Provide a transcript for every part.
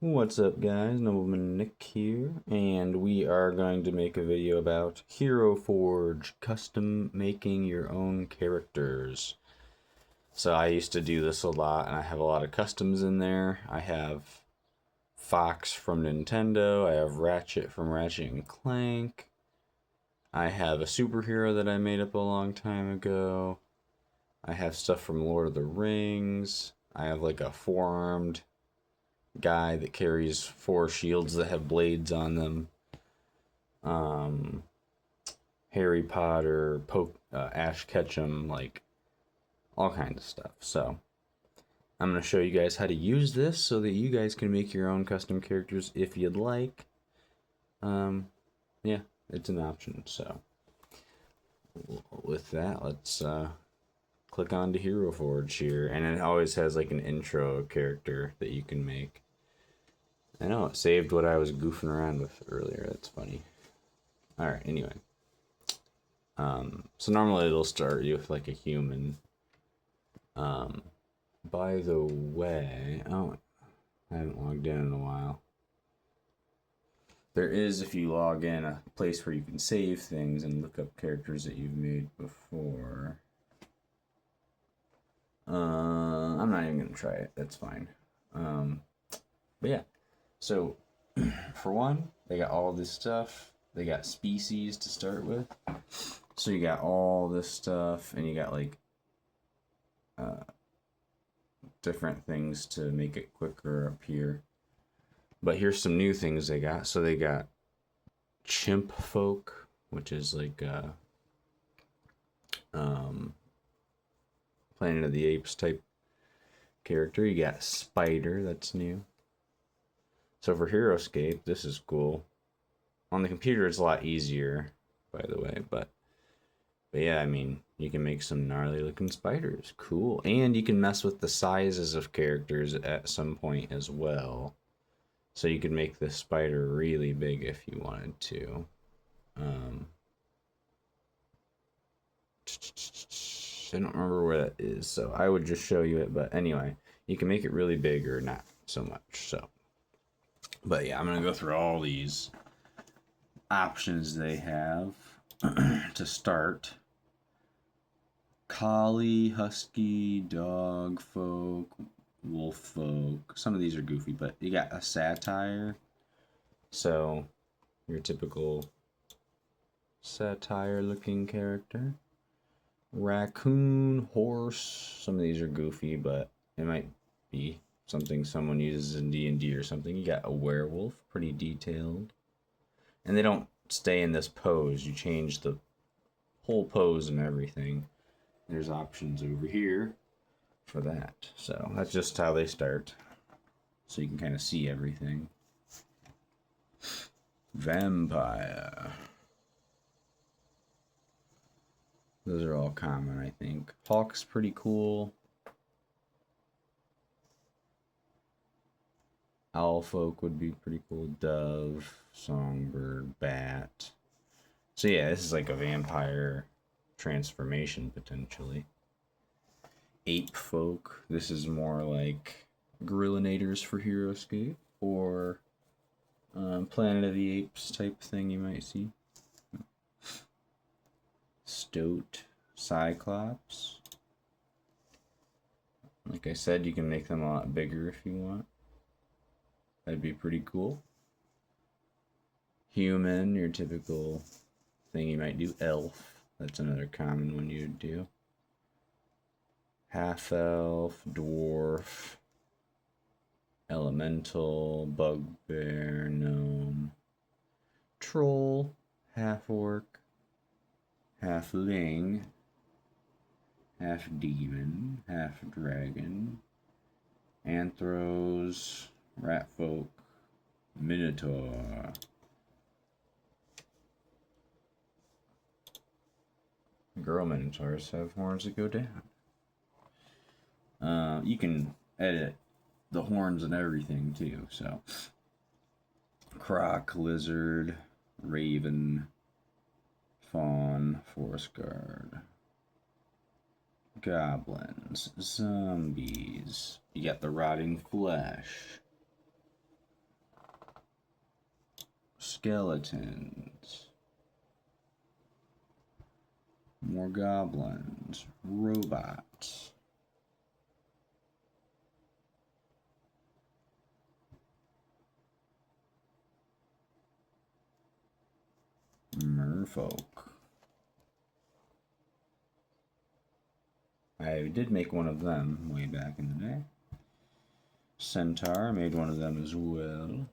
What's up, guys? Nobleman Nick here, and we are going to make a video about Hero Forge, custom making your own characters. So I used to do this a lot, and I have a lot of customs in there. I have Fox from Nintendo, I have Ratchet from Ratchet and Clank, I have a superhero that I made up a long time ago, I have stuff from Lord of the Rings, I have like a four-armed guy that carries four shields that have blades on them. Um, Harry Potter, Ash Ketchum, like all kinds of stuff. So I'm going to show you guys how to use this so that you guys can make your own custom characters if you'd like. Yeah, it's an option. So with that, let's click on to Hero Forge here, and it always has like an intro character that you can make. I know it saved what I was goofing around with earlier. That's funny. All right. Anyway, so normally it'll start you with like a human. By the way, oh, I haven't logged in a while. There is, if you log in, a place where you can save things and look up characters that you've made before. I'm not even gonna try it. That's fine. But yeah. So, for one, they got all this stuff. They got species to start with. So you got all this stuff, and you got like different things to make it quicker up here. But here's some new things they got. So they got chimp folk, which is like Planet of the Apes type character. You got spider, that's new. So for Heroscape, this is cool. On the computer, it's a lot easier, by the way, but yeah, I mean, you can make some gnarly looking spiders. Cool. And you can mess with the sizes of characters at some point as well. So you could make this spider really big if you wanted to. I don't remember where that is, so I would just show you it. But anyway, you can make it really big or not so much. So, but yeah, I'm gonna go through all these options they have to start. Collie, husky, dog folk, wolf folk. Some of these are goofy, but you got a satire. So your typical satire looking character. Raccoon, horse. Some of these are goofy, but it might be something someone uses in D&D or something. You got a werewolf, pretty detailed. And they don't stay in this pose. You change the whole pose and everything. There's options over here for that. So that's just how they start. So you can kind of see everything. Vampire. Those are all common, I think. Hawk's pretty cool. Owl folk would be pretty cool. Dove, songbird, bat. So yeah, this is like a vampire transformation potentially. Ape folk. This is more like Gorillinators for Heroscape or Planet of the Apes type thing you might see. Stoat, Cyclops. Like I said, you can make them a lot bigger if you want. That'd be pretty cool. Human, your typical thing you might do. Elf, that's another common one you'd do. Half elf, dwarf, elemental, bugbear, gnome, troll, half orc, halfling, half demon, half dragon, anthros, rat folk, minotaur. Girl minotaurs have horns that go down. You can edit the horns and everything too, so. Croc, lizard, raven, fawn, forest guard, goblins, zombies. You got the rotting flesh. Skeletons. More goblins. Robots. Merfolk. I did make one of them way back in the day. Centaur, I made one of them as well.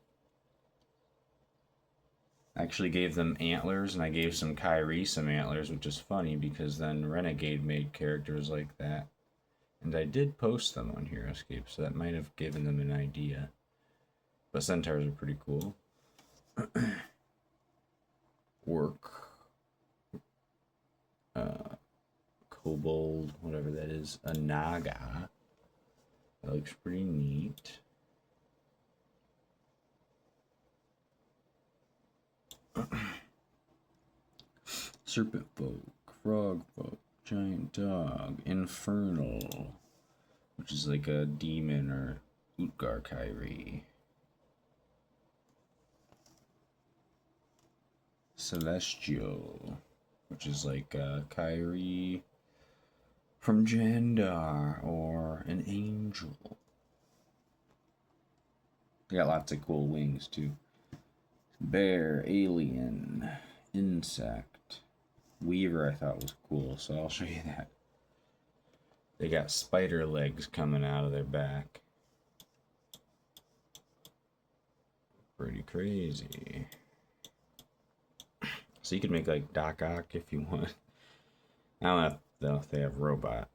I actually gave them antlers, and I gave some Kyrie some antlers, which is funny because then Renegade made characters like that. And I did post them on Heroscape, so that might have given them an idea. But centaurs are pretty cool. Orc. Kobold, whatever that is. A Naga. That looks pretty neat. Serpent folk, frog folk, giant dog, infernal, which is like a demon or Utgar Kyrie. Celestial, which is like a Kyrie from Jandar or an angel. They got lots of cool wings too. Bear, alien, insect, weaver I thought was cool, so I'll show you that. They got spider legs coming out of their back. Pretty crazy. So you could make like Doc Ock if you want. I don't know if they have robot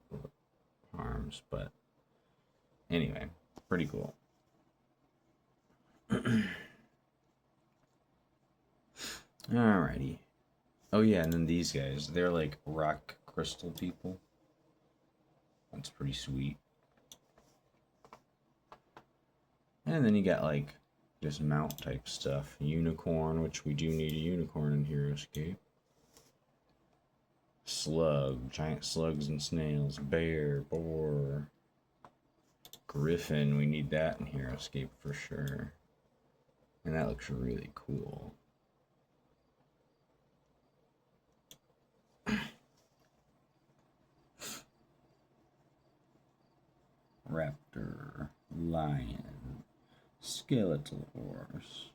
arms, but anyway, pretty cool. Alrighty. Oh yeah, and then these guys, they're like rock crystal people. That's pretty sweet. And then you got like just mount type stuff. Unicorn, which we do need a unicorn in Heroscape. Slug, giant slugs and snails. Bear, boar. Griffin, we need that in Heroscape for sure. And that looks really cool. Raptor, lion, skeletal horse,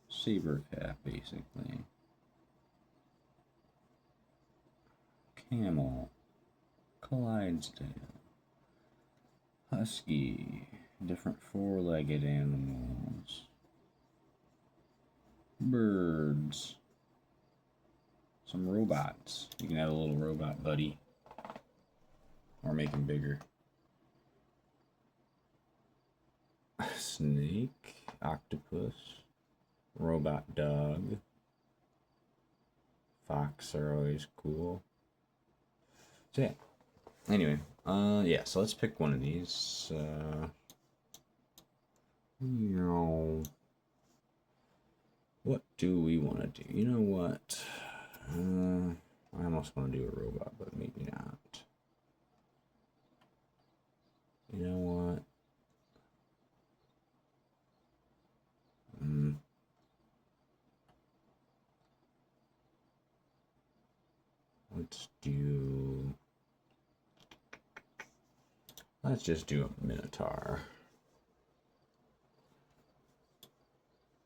saber cat basically, camel, Clydesdale, husky, different four-legged animals, birds, some robots. You can have a little robot buddy or make him bigger. Snake, octopus, robot dog, fox are always cool. So yeah, anyway, yeah, so let's pick one of these. What do we want to do? You know what? I almost want to do a robot, but maybe not. You know what? Let's just do a Minotaur.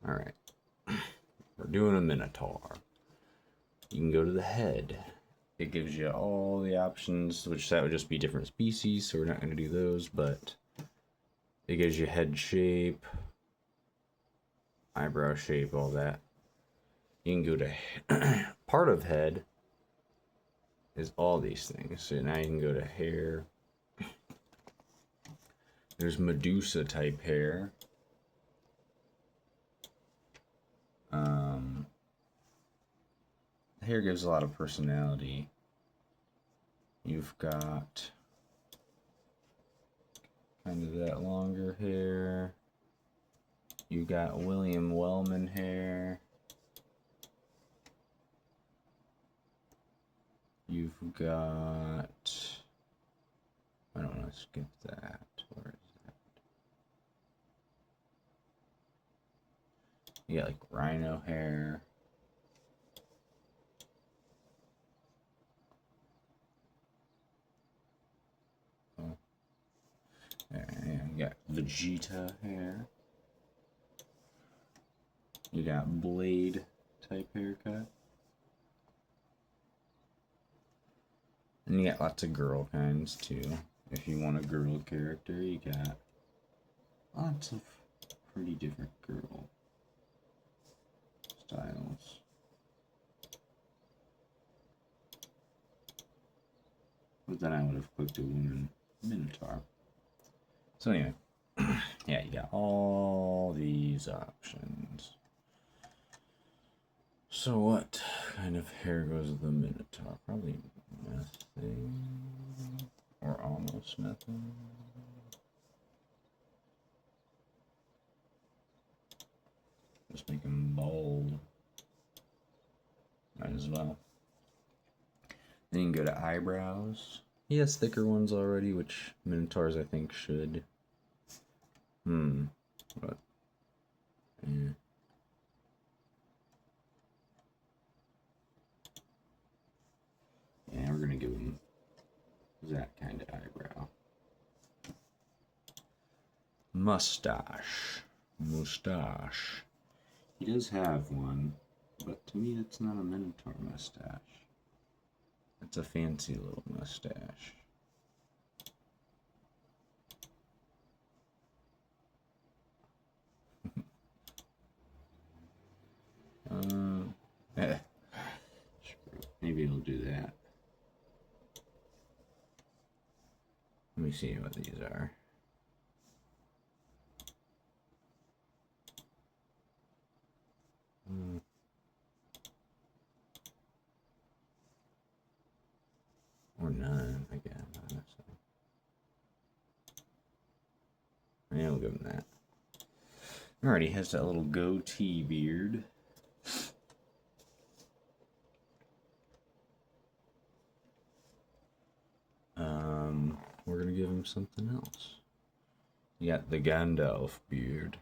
Alright. We're doing a Minotaur. You can go to the head. It gives you all the options, which that would just be different species, so we're not going to do those, but it gives you head shape, eyebrow shape, all that. You can go to part of head is all these things. So now you can go to hair. There's Medusa type hair. Hair gives a lot of personality. You've got kind of that longer hair. You've got William Wellman hair. You've got, I don't want to skip that. Where is You got like rhino hair. Oh. And you got Vegeta hair. You got blade type haircut. And you got lots of girl kinds too. If you want a girl character, you got lots of pretty different girl styles. But then I would have clicked a woman Minotaur. So anyway, yeah, you got all these options. So what kind of hair goes with the Minotaur? Probably nothing. Or almost nothing. Just make him bald. Might as well. Then you can go to eyebrows. He has thicker ones already, which Minotaurs I think should. But yeah. Yeah, we're gonna give him that kind of eyebrow. Mustache. He does have one, but to me that's not a Minotaur mustache. It's a fancy little mustache. Maybe he'll do that. Let me see what these are. Or none, I guess, honestly. Yeah, we'll give him that. Alright, he has that little goatee beard. We're gonna give him something else. You got the Gandalf beard.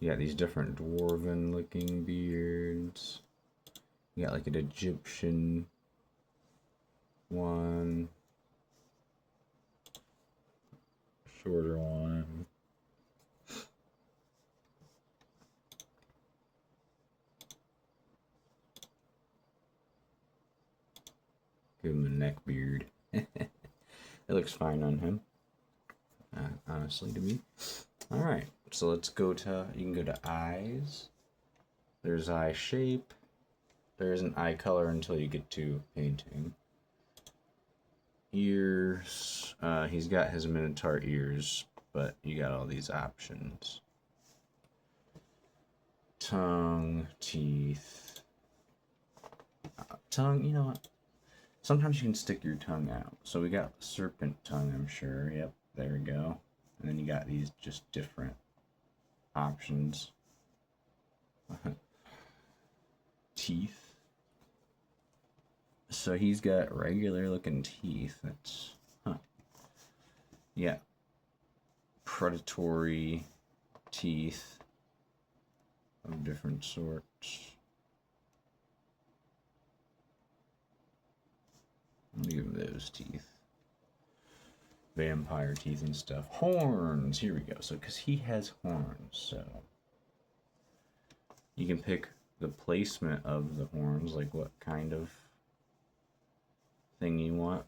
You got these different dwarven looking beards. You got like an Egyptian one. Shorter one. Give him a neck beard. It looks fine on him. Honestly, to me. Alright, so let's go to, you can go to eyes. There's eye shape. There isn't eye color until you get to painting. Ears. He's got his Minotaur ears, but you got all these options. Tongue, teeth. Tongue, you know what? Sometimes you can stick your tongue out. So we got serpent tongue, I'm sure. Yep, there we go. And then you got these just different options. Teeth. So he's got regular looking teeth. That's, yeah. Predatory teeth of different sorts. Let me give him those teeth. Vampire teeth and stuff. Horns! Here we go. So, because he has horns, so you can pick the placement of the horns, like what kind of thing you want.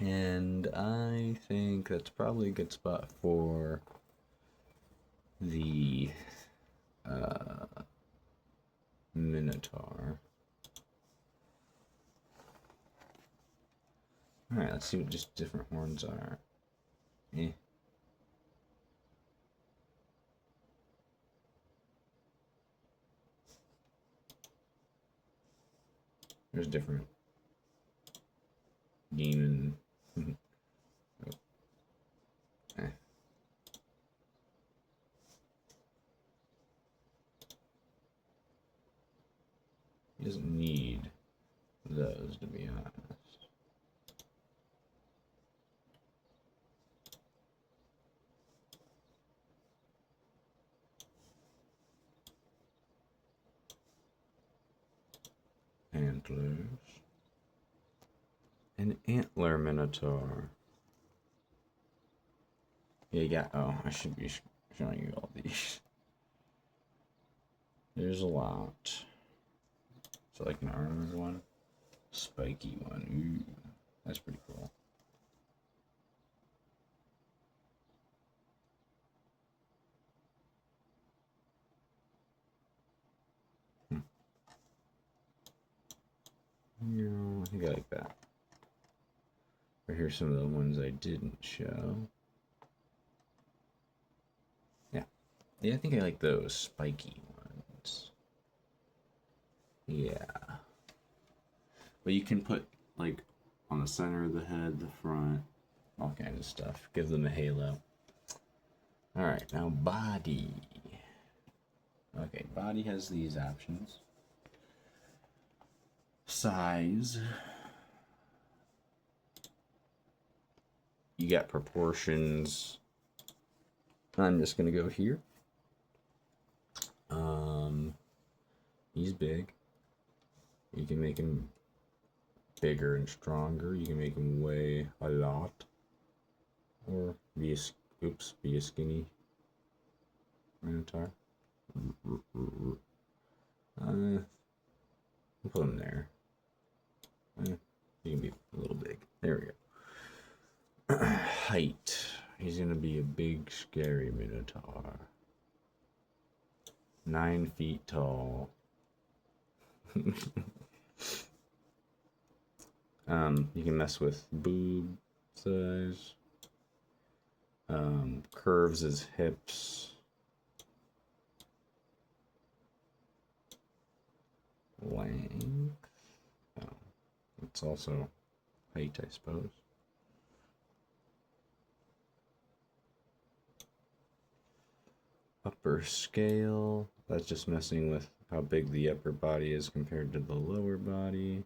And I think that's probably a good spot for the Minotaur. Alright, let's see what just different horns are. There's different demon. Oh. He doesn't need those, to be honest. antlers. An antler minotaur. Yeah, you got. Oh, I should be showing you all these. There's a lot. So, like an armored one, spiky one. Ooh, that's pretty cool. No, I think I like that. Or here's some of the ones I didn't show. Yeah, I think I like those spiky ones. Yeah. But you can put, like, on the center of the head, the front, all kinds of stuff. Give them a halo. Alright, now body. Okay, body has these options. Size. You got proportions. I'm just gonna go here. He's big. You can make him bigger and stronger. You can make him weigh a lot, or be a skinny minotaur. We'll put him there. He can be a little big. There we go. Height. He's gonna be a big, scary minotaur. 9 feet tall. You can mess with boob size. Curves his hips. Length. Oh, it's also height, I suppose. Upper scale. That's just messing with how big the upper body is compared to the lower body.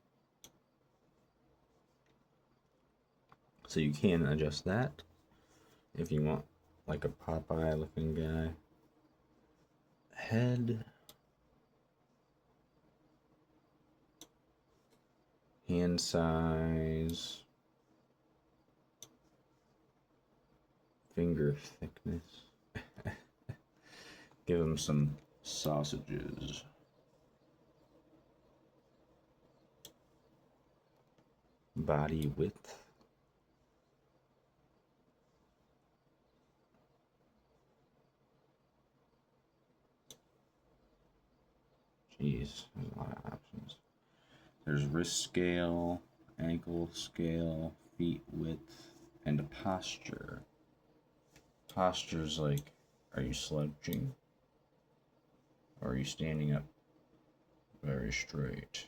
So you can adjust that if you want, like a Popeye looking guy. Head. Hand size. Finger thickness. Give him some sausages. Body width. Jeez, there's a lot of options. There's wrist scale, ankle scale, feet width, and a posture. Posture's like, are you slouching? Or are you standing up very straight?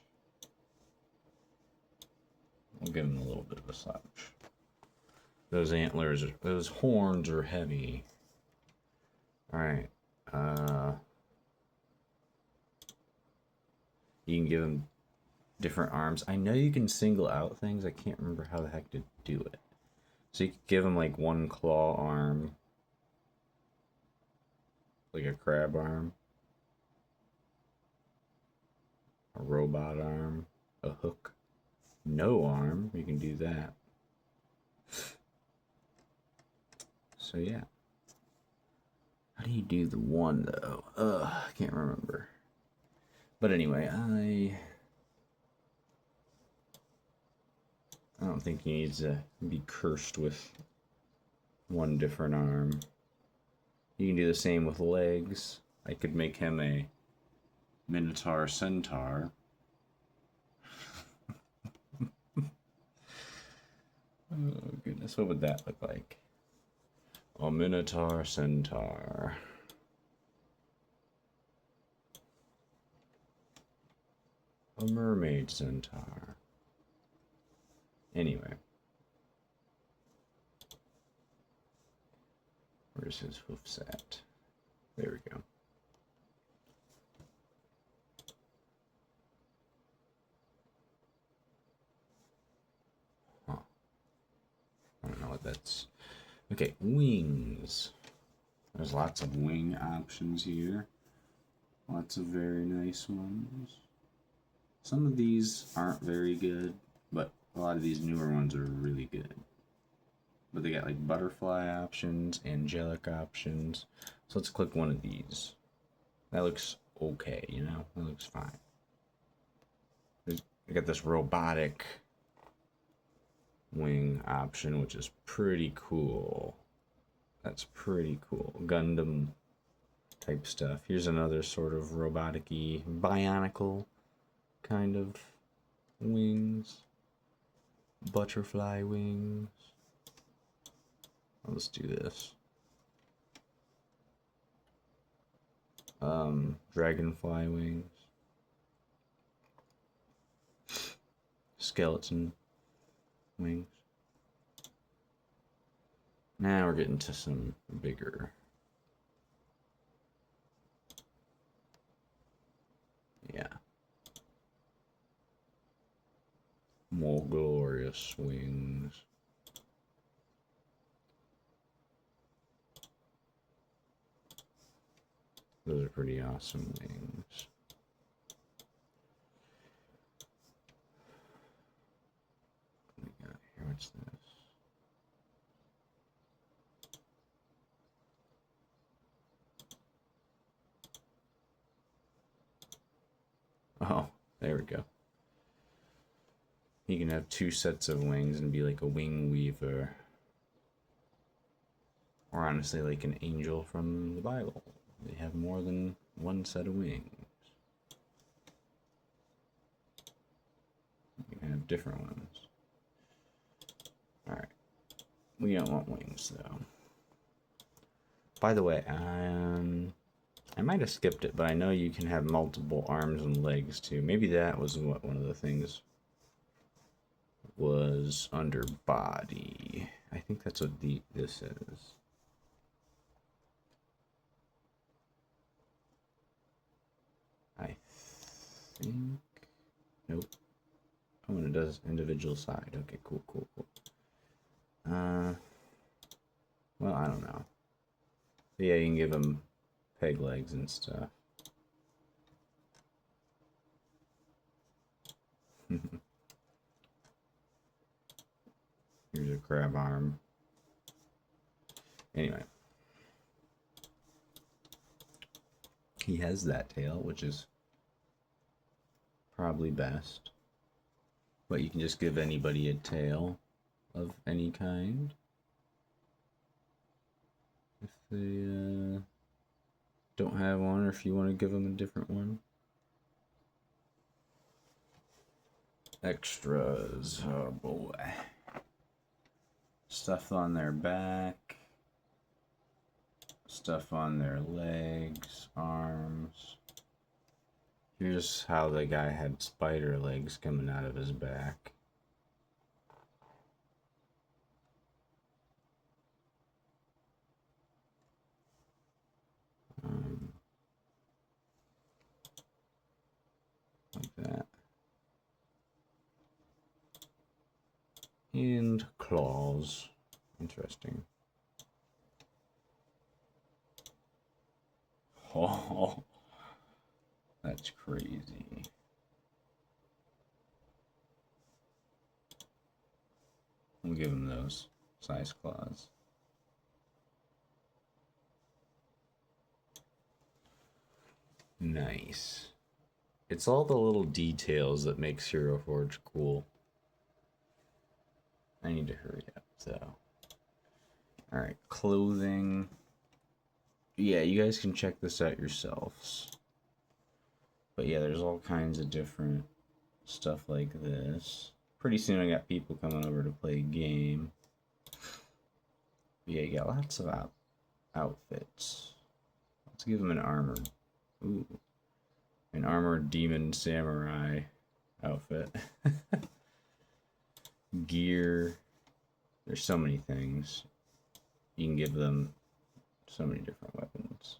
We'll give him a little bit of a slouch. Those antlers, those horns are heavy. Alright. You can give him different arms. I know you can single out things. I can't remember how the heck to do it. So you could give him like one claw arm. Like a crab arm. A robot arm. A hook. No arm. You can do that. So yeah. How do you do the one though? I can't remember. But anyway, I don't think he needs to be cursed with one different arm. You can do the same with legs. I could make him a Minotaur Centaur. Oh goodness, what would that look like? A Minotaur Centaur. A mermaid centaur. Anyway. Where's his hoofs at? There we go. Huh. I don't know what that's... Okay, wings. There's lots of wing options here. Lots of very nice ones. Some of these aren't very good, but a lot of these newer ones are really good. But they got like butterfly options, angelic options. So let's click one of these. That looks okay, you know? That looks fine. We got this robotic wing option, which is pretty cool. That's pretty cool. Gundam type stuff. Here's another sort of robotic-y, bionicle kind of wings. Butterfly wings. Let's do this. Dragonfly wings. Skeleton wings. Now we're getting to some bigger. Yeah. More glorious wings. Those are pretty awesome wings. What we got here? What's this? Oh, there we go. He can have 2 sets of wings and be like a wing weaver. Or honestly, like an angel from the Bible. They have more than 1 set of wings. You can have different ones. Alright. We don't want wings, though. By the way, I might have skipped it, but I know you can have multiple arms and legs, too. Maybe that was what one of the things was under body. I think that's what this is. I think. Nope. Oh, and it does individual side. Okay, cool. Well, I don't know. But yeah, you can give them peg legs and stuff. Here's a crab arm. Anyway. He has that tail, which is probably best. But you can just give anybody a tail of any kind. If they don't have one, or if you want to give them a different one. Extras, oh boy. Stuff on their back. Stuff on their legs, arms. Here's how the guy had spider legs coming out of his back. Like that. And claws. Interesting. Oh, that's crazy. We'll give him those size claws. Nice. It's all the little details that makes Hero Forge cool. I need to hurry up, so. Alright, clothing. Yeah, you guys can check this out yourselves. But yeah, there's all kinds of different stuff like this. Pretty soon I got people coming over to play a game. But yeah, you got lots of outfits. Let's give them an armored. Ooh. An armored demon samurai outfit. Gear. There's so many things. You can give them so many different weapons.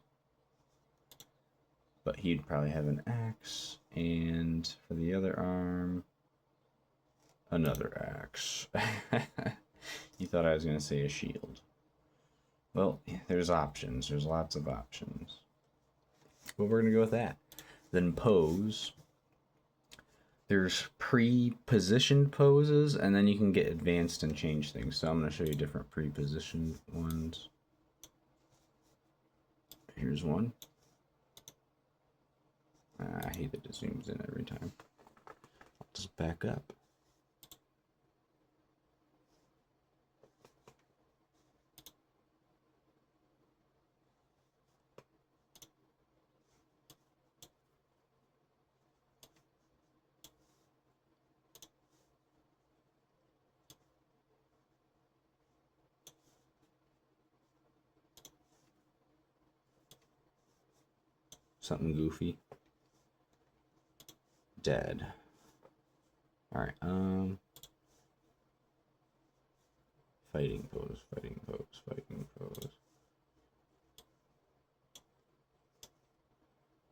But he'd probably have an axe, and for the other arm, another axe. You thought I was going to say a shield. Well, there's options. There's lots of options. But we're going to go with that. Then pose. there's pre-positioned poses, and then you can get advanced and change things. So I'm going to show you different pre-positioned ones. Here's one. I hate that it zooms in every time. I'll just back up. Something goofy. Dead. Alright, fighting pose, fighting pose, fighting pose.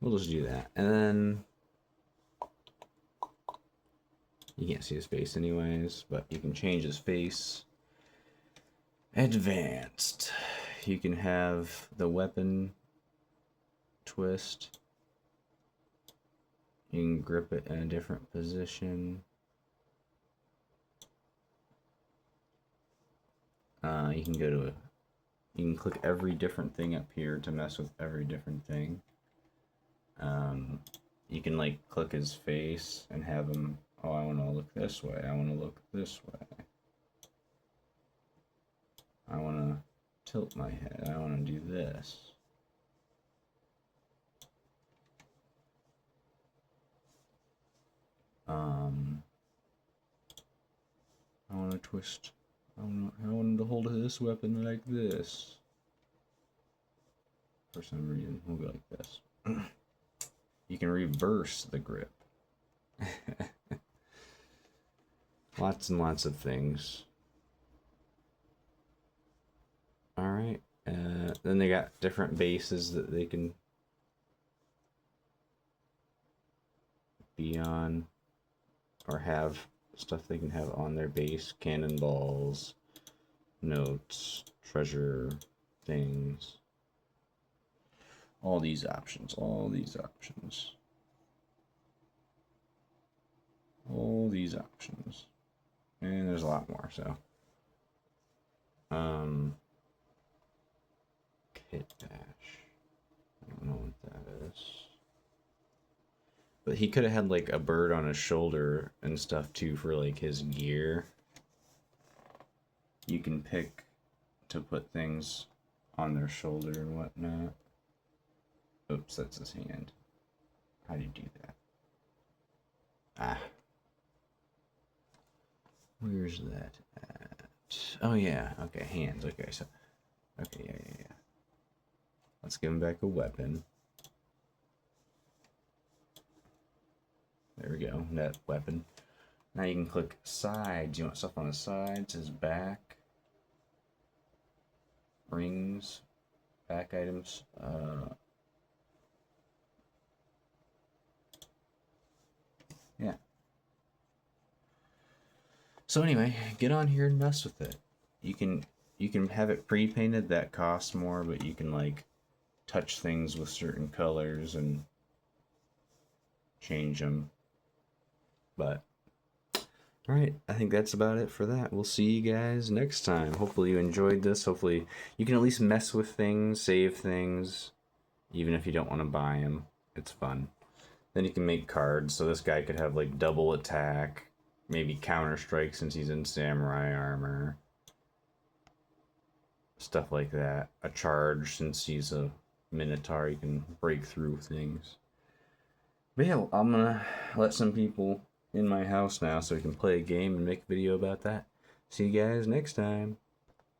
We'll just do that. And then you can't see his face anyways, but you can change his face. Advanced. You can have the weapon twist. You can grip it in a different position. You can go to a... You can click every different thing up here to mess with every different thing. You can like click his face and have him, oh, I want to look this way. I want to look this way. I want to tilt my head. I want to do this. I want to twist. I want to hold this weapon like this. For some reason, we'll go like this. You can reverse the grip. Lots and lots of things. Alright. Then they got different bases that they can be on, or have stuff they can have on their base. Cannonballs, notes, treasure, things. All these options, all these options. All these options. And there's a lot more, so. Kit dash. I don't know what that is. But he could have had like a bird on his shoulder and stuff too for like his gear. You can pick to put things on their shoulder and whatnot. Oops, that's his hand. How do you do that? Ah. Where's that at? Oh yeah, okay, hands. Okay, so okay, yeah. Let's give him back a weapon. There we go, that weapon. Now you can click sides. You want stuff on the sides, his back. Rings, back items. Yeah. So anyway, get on here and mess with it. You can have it pre-painted, that costs more, but you can like touch things with certain colors and change them. But alright, I think that's about it for that. We'll see you guys next time. Hopefully you enjoyed this. Hopefully you can at least mess with things, save things, even if you don't want to buy them. It's fun. Then you can make cards, so this guy could have like double attack, maybe counter strike since he's in samurai armor. Stuff like that. A charge since he's a minotaur, you can break through things. But yeah, I'm gonna let some people in my house now so we can play a game and make a video about that. See you guys next time.